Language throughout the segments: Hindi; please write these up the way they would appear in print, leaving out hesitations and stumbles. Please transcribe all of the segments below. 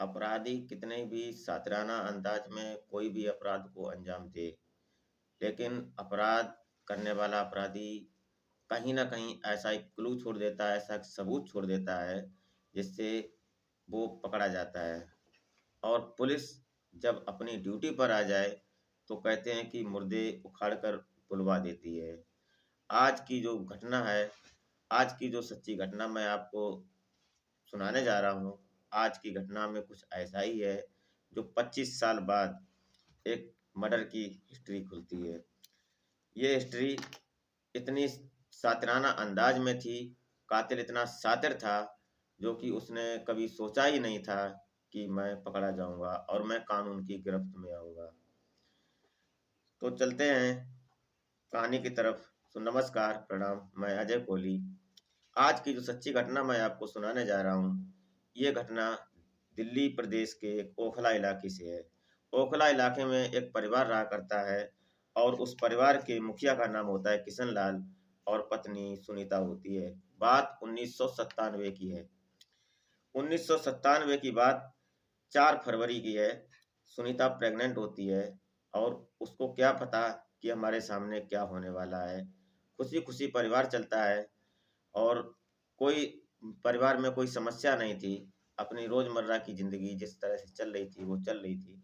अपराधी कितने भी शातिराना अंदाज में कोई भी अपराध को अंजाम दे, लेकिन अपराध करने वाला अपराधी कहीं न कहीं ऐसा एक क्लू छोड़ देता है, ऐसा एक सबूत छोड़ देता है, जिससे वो पकड़ा जाता है। और पुलिस जब अपनी ड्यूटी पर आ जाए, तो कहते हैं कि मुर्दे उखाड़ कर तुलवा देती है। आज की जो घटना है, आज की जो सच्ची घटना मैं आपको सुनाने जा रहा हूँ। आज की घटना में कुछ ऐसा ही है, जो 25 साल बाद एक मर्डर की हिस्ट्री खुलती है। ये हिस्ट्री इतनी शातिराना अंदाज में थी, कातिल इतना शातिर था, जो कि उसने कभी सोचा ही नहीं था कि मैं पकड़ा जाऊँगा और मैं कानून की गिरफ्त में आऊँगा। तो चलते हैं कहानी की तरफ। तो नमस्कार, प्रणाम, मैं अजय कोहली। आज की जो सच्ची घटना मैं आपको सुनाने जा रहा हूँ, ये घटना दिल्ली प्रदेश के एक ओखला इलाके से है। ओखला इलाके में एक परिवार रहा करता है और उस परिवार के मुखिया का नाम होता है किशन लाल और पत्नी सुनीता होती है। बात 1997 की है। 1997 की बात 4 फरवरी की है। सुनीता प्रेग्नेंट होती है और उसको क्या पता कि हमारे सामने क्या होने वाला है। खुशी-खुशी परिवार चलता है और कोई परिवार में कोई समस्या नहीं थी। अपनी रोज़मर्रा की ज़िंदगी जिस तरह से चल रही थी, वो चल रही थी।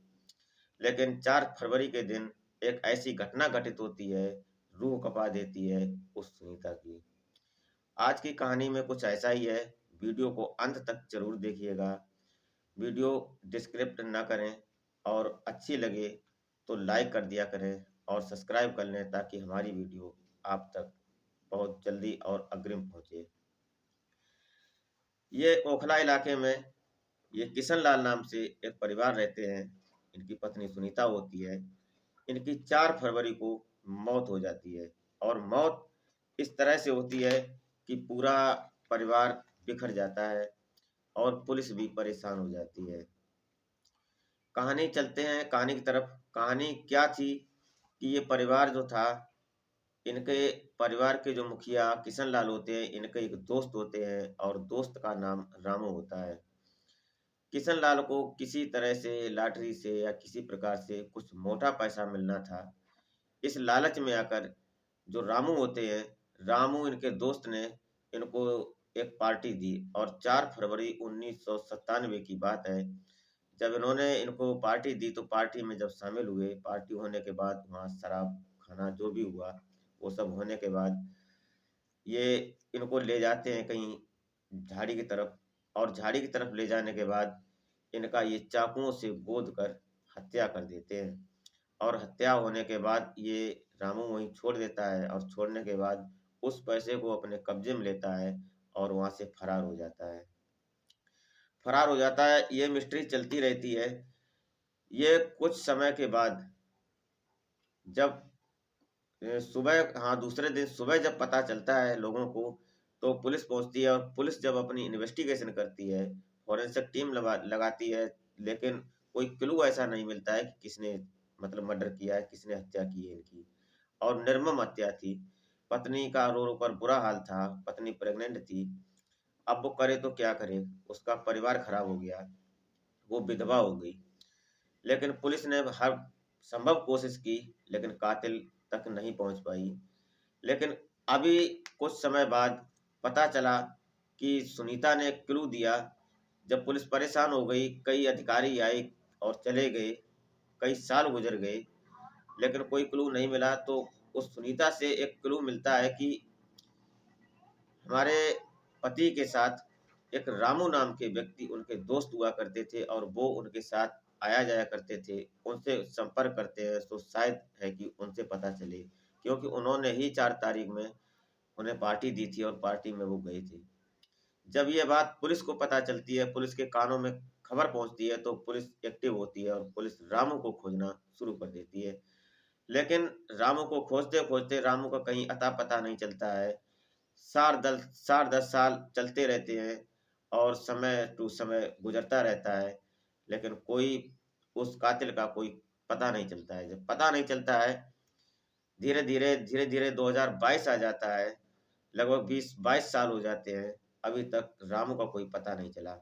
लेकिन 4 फरवरी के दिन एक ऐसी घटना घटित होती है, रूह कँपा देती है उस सुनीता की। आज की कहानी में कुछ ऐसा ही है, वीडियो को अंत तक ज़रूर देखिएगा। वीडियो डिस्क्रिप्ट ना करें और अच्छी लगे तो लाइक कर दिया करें और सब्सक्राइब कर लें ताकि हमारी वीडियो आप तक बहुत जल्दी और अग्रिम पहुँचे। ये ओखला इलाके में ये किशन लाल नाम से एक परिवार रहते हैं। इनकी पत्नी सुनीता होती है। इनकी 4 फरवरी को मौत हो जाती है और मौत इस तरह से होती है कि पूरा परिवार बिखर जाता है और पुलिस भी परेशान हो जाती है। कहानी चलते हैं कहानी की तरफ। कहानी क्या थी कि ये परिवार जो था, इनके परिवार के जो मुखिया किशन लाल होते हैं, इनके एक दोस्त होते हैं और दोस्त का नाम रामू होता है। किशन लाल को किसी तरह से लॉटरी से या किसी प्रकार से कुछ मोटा पैसा मिलना था। इस लालच में आकर जो रामू होते हैं, रामू इनके दोस्त ने इनको एक पार्टी दी और 4 फरवरी 1997 की बात है। जब इन्होंने इनको पार्टी दी तो पार्टी में जब शामिल हुए, पार्टी होने के बाद वहाँ शराब खाना जो भी हुआ, वो सब होने के बाद ये इनको ले जाते हैं कहीं झाड़ी की तरफ और झाड़ी की तरफ ले जाने के बाद इनका ये चाकुओं से गोद कर हत्या कर देते हैं और हत्या होने के बाद ये रामू वहीं छोड़ देता है और छोड़ने के बाद उस पैसे को अपने कब्जे में लेता है और वहाँ से फरार हो जाता है। फरार हो जाता है, ये मिस्ट्री चलती रहती है। ये कुछ समय के बाद जब सुबह हाँ, दूसरे दिन सुबह जब पता चलता है लोगों को, तो पुलिस पहुँचती है और पुलिस जब अपनी इन्वेस्टिगेशन करती है, फॉरेंसिक टीम लगाती है, लेकिन कोई क्लू ऐसा नहीं मिलता है कि किसने मतलब मर्डर किया है, किसने हत्या की है इनकी। और निर्मम हत्या थी। पत्नी का रो-रो कर बुरा हाल था, पत्नी प्रेग्नेंट थी। अब वो करे तो क्या करे? उसका परिवार खराब हो गया, वो विधवा हो गई। लेकिन पुलिस ने हर संभव कोशिश की, लेकिन कातिल तक नहीं पहुंच पाई। लेकिन अभी कुछ समय बाद पता चला कि सुनीता ने एक क्लू दिया। जब पुलिस परेशान हो गई, कई अधिकारी आए और चले गए, कई साल गुजर गए, लेकिन कोई क्लू नहीं मिला। तो उस सुनीता से एक क्लू मिलता है कि हमारे पति के साथ एक रामू नाम के व्यक्ति उनके दोस्त हुआ करते थे और वो उनके साथ आया जाया करते थे। उनसे संपर्क करते हैं तो शायद है कि उनसे पता चले, क्योंकि उन्होंने ही 4 तारीख में उन्हें पार्टी दी थी और पार्टी में वो गए थे। जब ये बात पुलिस को पता चलती है, पुलिस के कानों में खबर पहुंचती है, तो पुलिस एक्टिव होती है और पुलिस रामू को खोजना शुरू कर देती है। लेकिन रामू को खोजते-खोजते रामू का कहीं अता-पता नहीं चलता है। साठ 10 साल चलते रहते हैं और समय टू समय गुजरता रहता है, लेकिन कोई उस कातिल का कोई पता नहीं चलता है। जब पता नहीं चलता है, धीरे-धीरे 2022 आ जाता है, लगभग 20-22 साल हो जाते हैं, अभी तक रामू का कोई पता नहीं चला।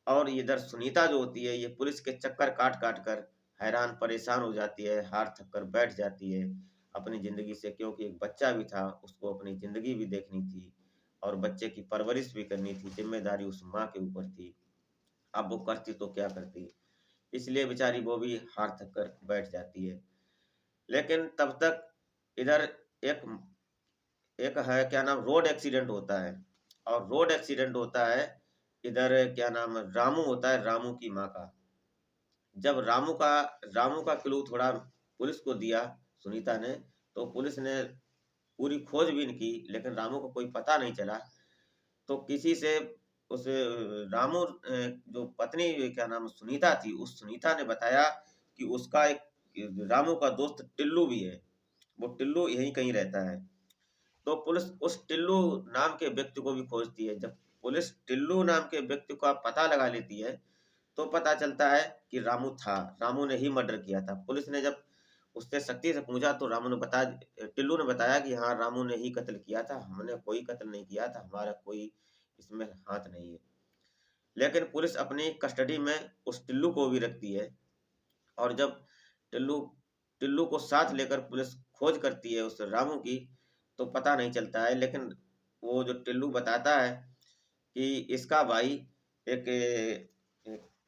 और इधर सुनीता जो होती है, ये पुलिस के चक्कर काट-काट कर हैरान परेशान हो जाती है, हार थक कर बैठ जाती है अपनी ज़िंदगी से, क्योंकि एक बच्चा भी था, उसको अपनी ज़िंदगी भी देखनी थी और बच्चे की परवरिश भी करनी थी, ज़िम्मेदारी उस माँ के ऊपर थी। अब वो करती तो क्या करती? इसलिए बेचारी वो भी हार थक कर बैठ जाती है। लेकिन तब तक इधर एक एक है क्या नाम रोड एक्सीडेंट होता है, और रोड एक्सीडेंट होता है इधर क्या नाम रामू होता है, रामू की माँ का। जब रामू का क्लू थोड़ा पुलिस को दिया सुनीता ने, तो पुलिस ने पूरी खोजबीन की, लेकिन रामू को कोई पता नहीं चला। तो किसी से उस रामू जो पत्नी क्या नाम सुनीता थी, उस सुनीता ने बताया कि उसका एक रामू का दोस्त टिल्लू भी है, वो टिल्लू यहीं कहीं रहता है। तो पुलिस उस टिल्लू नाम के व्यक्ति को भी खोजती है। जब पुलिस टिल्लू नाम के व्यक्ति का पता लगा लेती है, तो पता चलता है कि रामू था, रामू ने ही मर्डर किया था। पुलिस ने जब उससे सख्ती से पूछा, तो रामू ने बताया, टिल्लू ने बताया कि हाँ, रामू ने ही कत्ल किया था, हमने कोई कत्ल नहीं किया था, हमारा कोई इसमें हाथ नहीं है। लेकिन पुलिस अपनी कस्टडी में उस टिल्लू को भी रखती है, और जब टिल्लू टिल्लू को साथ लेकर पुलिस खोज करती है उस रामू की, तो पता नहीं चलता है। लेकिन वो जो टिल्लू बताता है कि इसका भाई एक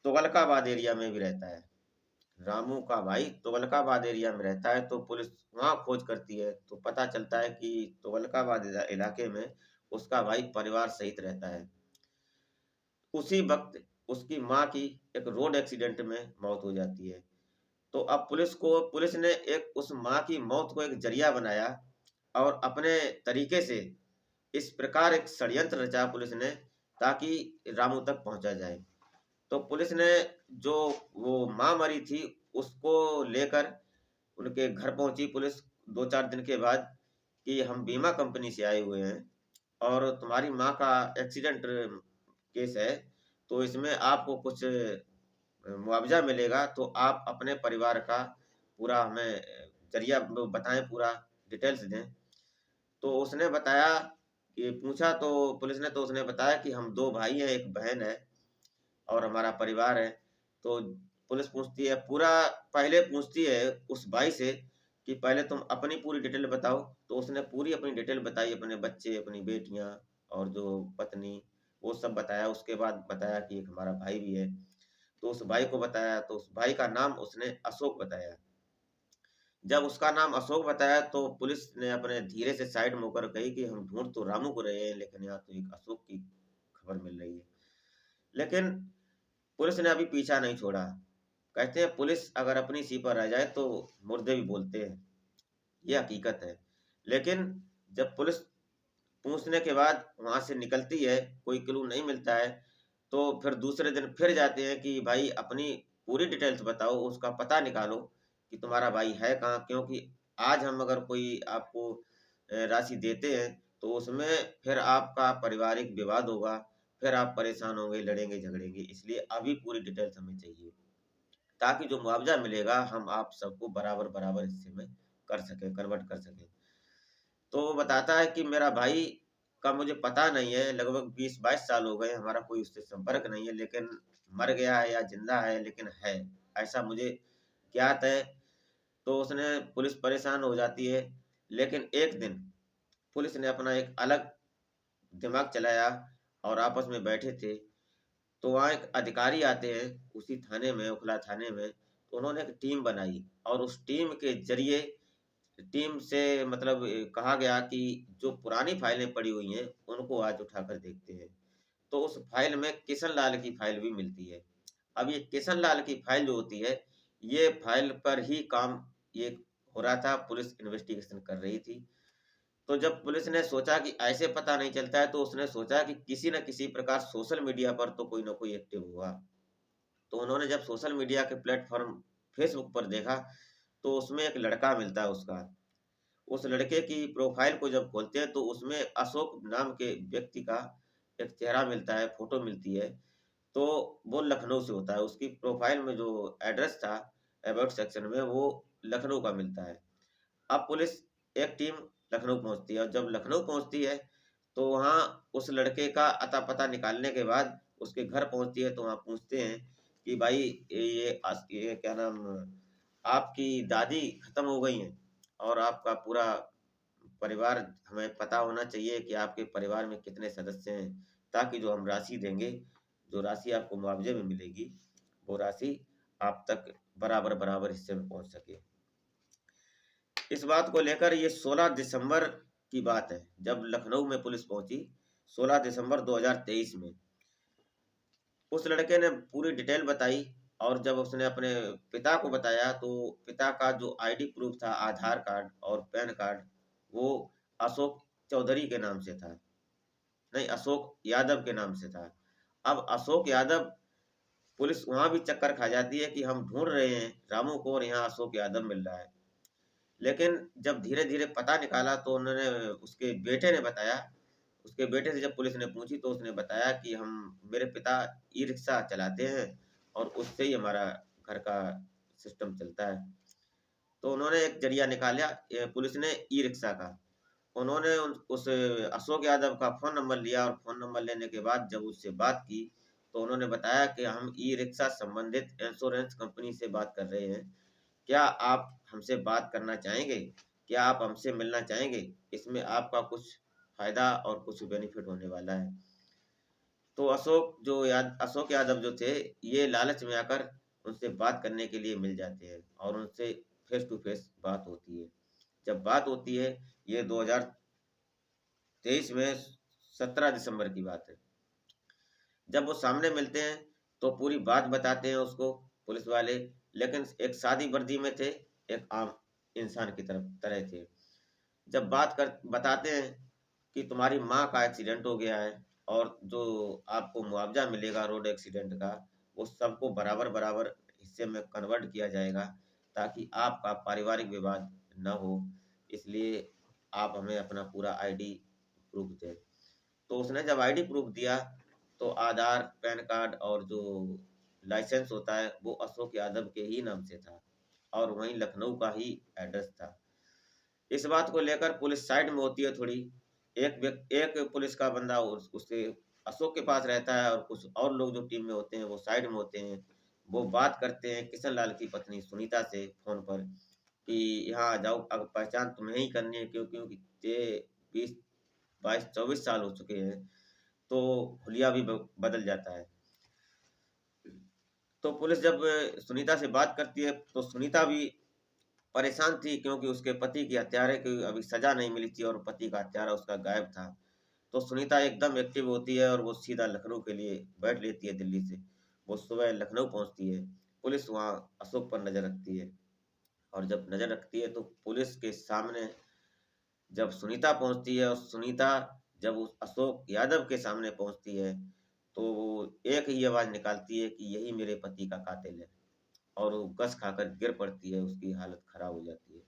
तुगलकाबाद एरिया में भी रहता है, रामू का भाई तुगलकाबाद एरिया में रहता है। तो पुलिस वहाँ खोज करती है, तो पता चलता है कि तुगलकाबाद इलाके में उसका भाई परिवार सहित रहता है। उसी वक्त उसकी माँ की एक रोड एक्सीडेंट में मौत हो जाती है। तो अब पुलिस ने एक उस माँ की मौत को एक जरिया बनाया, और अपने तरीके से इस प्रकार एक षड्यंत्र रचा पुलिस ने, ताकि रामू तक पहुंचा जाए। तो पुलिस ने जो वो माँ मरी थी, उसको लेकर उनके घर पहुंची पुलिस 2-4 दिन के बाद, कि हम बीमा कंपनी से आए हुए हैं और तुम्हारी माँ का एक्सीडेंट केस है, तो इसमें आपको कुछ मुआवजा मिलेगा, तो आप अपने परिवार का पूरा हमें ज़रिया ब बताएँ, पूरा डिटेल्स दें। तो उसने बताया कि पूछा, तो पुलिस ने तो उसने बताया कि हम 2 भाई हैं, 1 बहन है और हमारा परिवार है। तो पुलिस पूछती है पूरा पहले पूछती है उस भाई से कि पहले तुम अपनी पूरी डिटेल बताओ। तो उसने पूरी अपनी डिटेल बताई, अपने बच्चे, अपनी बेटियाँ और जो पत्नी, वो सब बताया। उसके बाद बताया कि एक हमारा भाई भी है। तो उस भाई को बताया, तो उस भाई का नाम उसने अशोक बताया। जब उसका नाम अशोक बताया, तो पुलिस ने अपने धीरे से साइड में होकर कही कि हम ढूँढ तो रामू को रहे हैं, लेकिन यहाँ तो एक अशोक की खबर मिल रही है। लेकिन पुलिस ने अभी पीछा नहीं छोड़ा। कहते हैं पुलिस अगर अपनी सीट पर रह जाए तो मुर्दे भी बोलते हैं, ये हकीकत है। लेकिन जब पुलिस पूछने के बाद वहाँ से निकलती है, कोई क्लू नहीं मिलता है, तो फिर दूसरे दिन फिर जाते हैं कि भाई अपनी पूरी डिटेल्स बताओ, उसका पता निकालो कि तुम्हारा भाई है कहाँ? क्योंकि आज हम अगर कोई आपको राशि देते हैं, तो उसमें फिर आपका पारिवारिक विवाद होगा, फिर आप परेशान होंगे, लड़ेंगे, झगड़ेंगे। इसलिए अभी पूरी डिटेल्स हमें चाहिए, ताकि जो मुआवज़ा मिलेगा हम आप सबको बराबर-बराबर हिस्से में कर सकें, कन्वर्ट कर सकें। तो वो बताता है कि मेरा भाई का मुझे पता नहीं है, लगभग 20-22 साल हो गए, हमारा कोई उससे संपर्क नहीं है, लेकिन मर गया है या ज़िंदा है, लेकिन है, ऐसा मुझे ज्ञात है। तो उसने पुलिस परेशान हो जाती है। लेकिन एक दिन पुलिस ने अपना एक अलग दिमाग चलाया, और आपस में बैठे थे, तो वहाँ एक अधिकारी आते हैं उसी थाने में, ओखला थाने में। तो उन्होंने एक टीम बनाई, और उस टीम के ज़रिए टीम से मतलब कहा गया कि जो पुरानी फाइलें पड़ी हुई हैं, उनको आज उठाकर देखते हैं। तो उस फाइल में किशन लाल की फाइल भी मिलती है। अब ये किशन लाल की फाइल जो होती है, ये फाइल पर ही काम ये हो रहा था, पुलिस इन्वेस्टिगेशन कर रही थी। तो जब पुलिस ने सोचा कि ऐसे पता नहीं चलता है, तो उसने सोचा कि किसी न किसी प्रकार सोशल मीडिया पर तो कोई न कोई एक्टिव होगा। तो उन्होंने जब सोशल मीडिया के प्लेटफ़ॉर्म फ़ेसबुक पर देखा, तो उसमें एक लड़का मिलता है उसका। उस लड़के की प्रोफ़ाइल को जब खोलते हैं, तो उसमें अशोक नाम के व्यक्ति का एक चेहरा मिलता है, फ़ोटो मिलती है। तो वो लखनऊ से होता है। उसकी प्रोफ़ाइल में जो एड्रेस था, अबाउट सेक्शन में, वो लखनऊ का मिलता है। अब पुलिस एक टीम लखनऊ पहुँचती है, और जब लखनऊ पहुँचती है, तो वहाँ उस लड़के का अता-पता निकालने के बाद उसके घर पहुंचती है तो वहाँ पूछते हैं कि भाई ये क्या नाम, आपकी दादी खत्म हो गई हैं और आपका पूरा परिवार, हमें पता होना चाहिए कि आपके परिवार में कितने सदस्य हैं, ताकि जो हम राशि देंगे, जो राशि आपको मुआवजे में मिलेगी, वो राशि आप तक बराबर बराबर हिस्से में पहुंच सके। इस बात को लेकर ये 16 दिसंबर की बात है, जब लखनऊ में पुलिस पहुंची 16 दिसंबर 2023 में। उस लड़के ने पूरी डिटेल बताई, और जब उसने अपने पिता को बताया तो पिता का जो आईडी प्रूफ था, आधार कार्ड और पैन कार्ड, वो अशोक चौधरी के नाम से था, नहीं, अशोक यादव के नाम से था। अब अशोक यादव, पुलिस वहां भी चक्कर खा जाती है कि हम ढूंढ रहे हैं रामू को और यहाँ अशोक यादव मिल रहा है। लेकिन जब धीरे धीरे पता निकाला तो उन्होंने, उसके बेटे ने बताया, उसके बेटे से जब पुलिस ने पूछी तो उसने बताया कि हम, मेरे पिता ई रिक्शा चलाते हैं और उससे ही हमारा घर का सिस्टम चलता है। तो उन्होंने एक जरिया निकाला, पुलिस ने ई रिक्शा का। उन्होंने उस अशोक यादव का फ़ोन नंबर लिया और फ़ोन नंबर लेने के बाद जब उससे बात की तो उन्होंने बताया कि हम ई रिक्शा संबंधित इंश्योरेंस कंपनी से बात कर रहे हैं, क्या आप हमसे बात करना चाहेंगे, क्या आप हमसे मिलना चाहेंगे, इसमें आपका कुछ फायदा और कुछ बेनिफिट होने वाला है। तो अशोक यादव जो थे, ये लालच में आकर उनसे बात करने के लिए मिल जाते हैं और उनसे फेस टू फेस बात होती है। जब बात होती है, ये 2023 में 17 दिसंबर की बात है। जब वो सामने मिलते हैं तो पूरी बात बताते हैं उसको पुलिस वाले, लेकिन एक सादी वर्दी में थे, एक आम इंसान की तरह थे। जब बात कर बताते हैं कि तुम्हारी माँ का एक्सीडेंट हो गया है और जो आपको मुआवजा मिलेगा रोड एक्सीडेंट का, वो सबको बराबर बराबर हिस्से में कन्वर्ट किया जाएगा, ताकि आपका पारिवारिक विवाद न हो, इसलिए आप हमें अपना पूरा आईडी प्रूफ दें। तो उसने जब आईडी प्रूफ दिया तो आधार, पैन कार्ड और जो लाइसेंस होता है वो अशोक यादव के ही नाम से था और वहीं लखनऊ का ही एड्रेस था। इस बात को लेकर पुलिस साइड में होती है थोड़ी। एक पुलिस का बंदा उसके अशोक के पास रहता है और कुछ और लोग जो टीम में होते हैं वो साइड में होते हैं। वो बात करते हैं किशन लाल की पत्नी सुनीता से फ़ोन पर कि यहाँ आ जाओ, अब पहचान तुम्हें ही करनी है, क्योंकि ये 20, 22, 24 साल हो चुके हैं, तो हुलिया भी बदल जाता है। तो पुलिस जब सुनीता से बात करती है तो सुनीता भी परेशान थी, क्योंकि उसके पति की हत्यारे की अभी सजा नहीं मिली थी और पति का हत्यारा उसका गायब था। तो सुनीता एकदम एक्टिव होती है और वो सीधा लखनऊ के लिए बैठ लेती है दिल्ली से। वो सुबह लखनऊ पहुंचती है। पुलिस वहाँ अशोक पर नज़र रखती है और जब नज़र रखती है तो पुलिस के सामने जब सुनीता पहुंचती है और सुनीता जब उस अशोक यादव के सामने पहुंचती है तो वो एक ही आवाज़ निकालती है कि यही मेरे पति का कातिल है, और वो गस खाकर गिर पड़ती है, उसकी हालत खराब हो जाती है।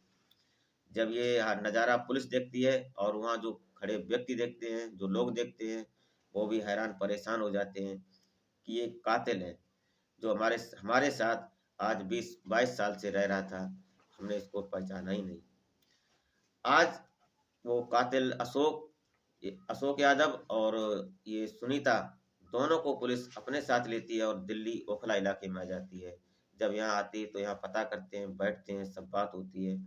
जब ये नज़ारा पुलिस देखती है और वहाँ जो खड़े व्यक्ति देखते हैं, जो लोग देखते हैं, वो भी हैरान परेशान हो जाते हैं कि ये कातिल है जो हमारे हमारे साथ आज 20-22 साल से रह रहा था, हमने इसको पहचाना ही नहीं। आज वो कातिल अशोक यादव और ये सुनीता दोनों को पुलिस अपने साथ लेती है और दिल्ली ओखला इलाके में आ जाती है। जब यहाँ आती है तो यहाँ पता करते हैं, बैठते हैं, सब बात होती है।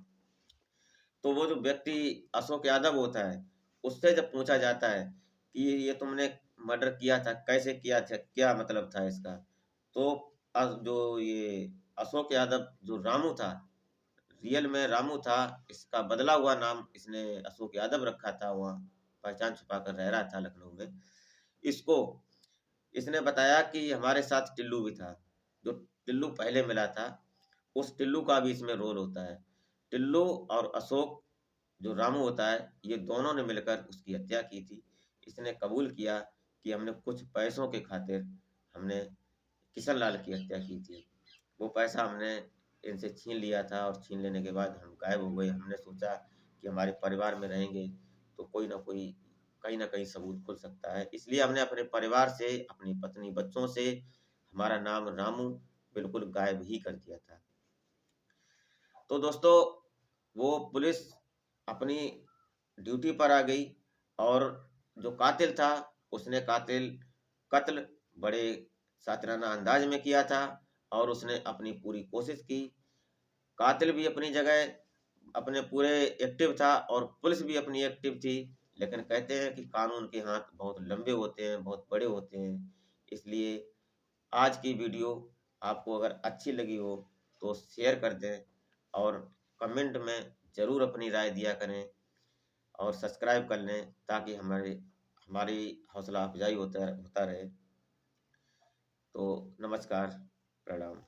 तो वो जो व्यक्ति अशोक यादव होता है, उससे जब पूछा जाता है कि ये तुमने मर्डर किया था, कैसे किया था, क्या मतलब था इसका, तो जो ये अशोक यादव जो रामू था, रियल में रामू था, इसका बदला हुआ नाम इसने अशोक यादव रखा था, वहाँ पहचान छुपा कर रह रहा था लखनऊ में। इसको इसने बताया कि हमारे साथ टिल्लू भी था, जो टिल्लू पहले मिला था, उस टिल्लू का भी इसमें रोल होता है। टिल्लू और अशोक जो रामू होता है, ये दोनों ने मिलकर उसकी हत्या की थी। इसने कबूल किया कि हमने कुछ पैसों के खातिर हमने किशन लाल की हत्या की थी। वो पैसा हमने इनसे छीन लिया था और छीन लेने के बाद हम गायब हो गए। हमने सोचा कि हमारे परिवार में रहेंगे तो कोई ना कोई, कहीं ना कहीं सबूत खुल सकता है, इसलिए हमने अपने परिवार से, अपनी पत्नी, बच्चों से हमारा नाम रामू बिल्कुल गायब ही कर दिया था। तो दोस्तों, वो पुलिस अपनी ड्यूटी पर आ गई और जो कातिल था उसने कत्ल बड़े सातिराना अंदाज में किया था और उसने अपनी पूरी कोशिश की। कातिल भी अपनी जगह अपने पूरे एक्टिव था और पुलिस भी अपनी एक्टिव थी। लेकिन कहते हैं कि कानून के हाथ बहुत लंबे होते हैं, बहुत बड़े होते हैं। इसलिए आज की वीडियो आपको अगर अच्छी लगी हो तो शेयर कर दें और कमेंट में ज़रूर अपनी राय दिया करें और सब्सक्राइब कर लें ताकि हमारी हौसला अफजाई होता होता रहे। तो नमस्कार, प्रणाम।